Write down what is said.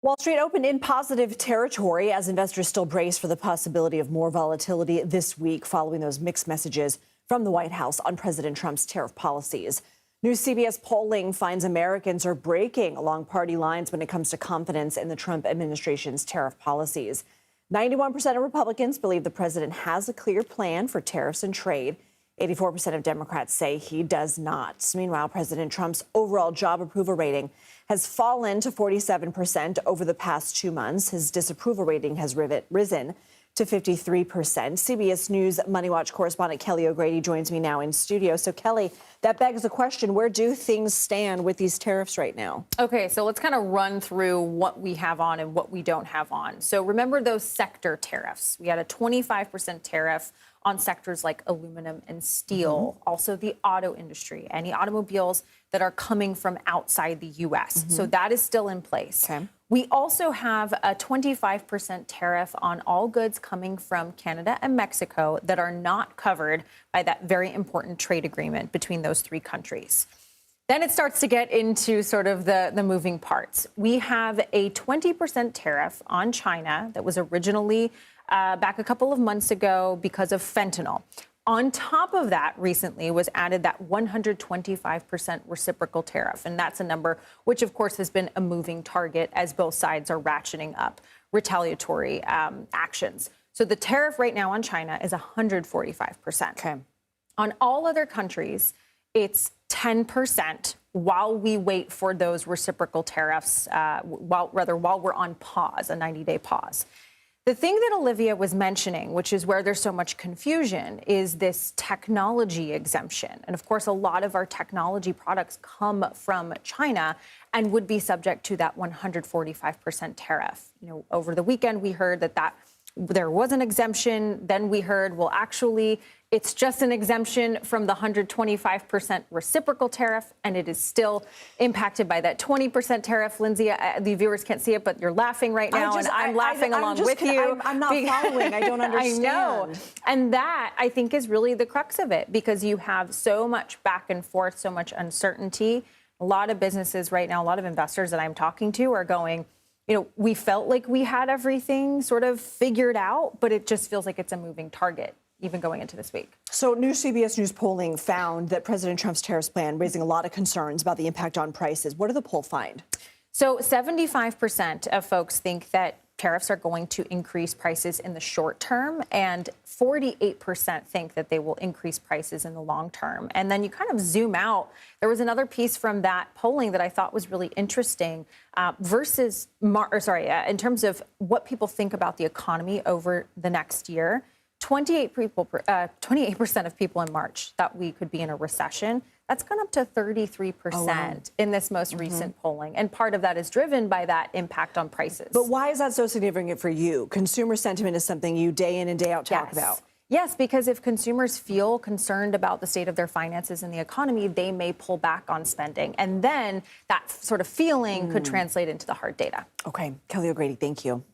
Wall Street opened in positive territory as investors still brace for the possibility of more volatility this week following those mixed messages from the White House on President Trump's tariff policies. New CBS polling finds Americans are breaking along party lines when it comes to confidence in the Trump administration's tariff policies. 91% of Republicans believe the president has a clear plan for tariffs and trade. 84% of Democrats say he does not. Meanwhile, President Trump's overall job approval rating has fallen to 47% over the past 2 months. His disapproval rating has risen to 53%. CBS News MoneyWatch correspondent Kelly O'Grady joins me now in studio. So, Kelly, that begs the question, where do things stand with these tariffs right now? Okay, so let's kind of run through what we have on and what we don't have on. So remember those sector tariffs. We had a 25% tariff on sectors like aluminum and steel, also the auto industry, any automobiles that are coming from outside the U.S. So that is still in place. Okay. We also have a 25% tariff on all goods coming from Canada and Mexico that are not covered by that very important trade agreement between those three countries. Then it starts to get into sort of the moving parts. We have a 20% tariff on China that was originally back a couple of months ago because of fentanyl. On top of that, recently was added that 125% reciprocal tariff. And that's a number which, of course, has been a moving target as both sides are ratcheting up retaliatory actions. So the tariff right now on China is 145%. Okay. On all other countries, it's 10% while we wait for those reciprocal tariffs, while we're on pause, a 90-day pause. The thing that Olivia was mentioning, which is where there's so much confusion, is this technology exemption. And of course, a lot of our technology products come from China and would be subject to that 145% tariff. You know, over the weekend, we heard that there was an exemption. Then we heard, well, actually, it's just an exemption from the 125% reciprocal tariff, and it is still impacted by that 20% tariff. Lindsay, the viewers can't see it, but you're laughing right now, and I'm laughing along with you. I'm not following. I don't understand. I know. And that, I think, is really the crux of it, because you have so much back and forth, so much uncertainty. A lot of businesses right now, a lot of investors that I'm talking to are going, you know, we felt like we had everything sort of figured out, but it just feels like it's a moving target, even going into this week. So new CBS News polling found that President Trump's tariffs plan raising a lot of concerns about the impact on prices. What did the poll find? So 75% of folks think that tariffs are going to increase prices in the short term, and 48% think that they will increase prices in the long term. And then you kind of zoom out. There was another piece from that polling that I thought was really interesting in terms of what people think about the economy over the next year. 28% of people in March thought we could be in a recession. That's gone up to 33% in this most recent polling. And part of that is driven by that impact on prices. But why is that so significant for you? Consumer sentiment is something you day in and day out talk about. Yes, because if consumers feel concerned about the state of their finances and the economy, they may pull back on spending. And then that sort of feeling could translate into the hard data. Okay. Kelly O'Grady, thank you.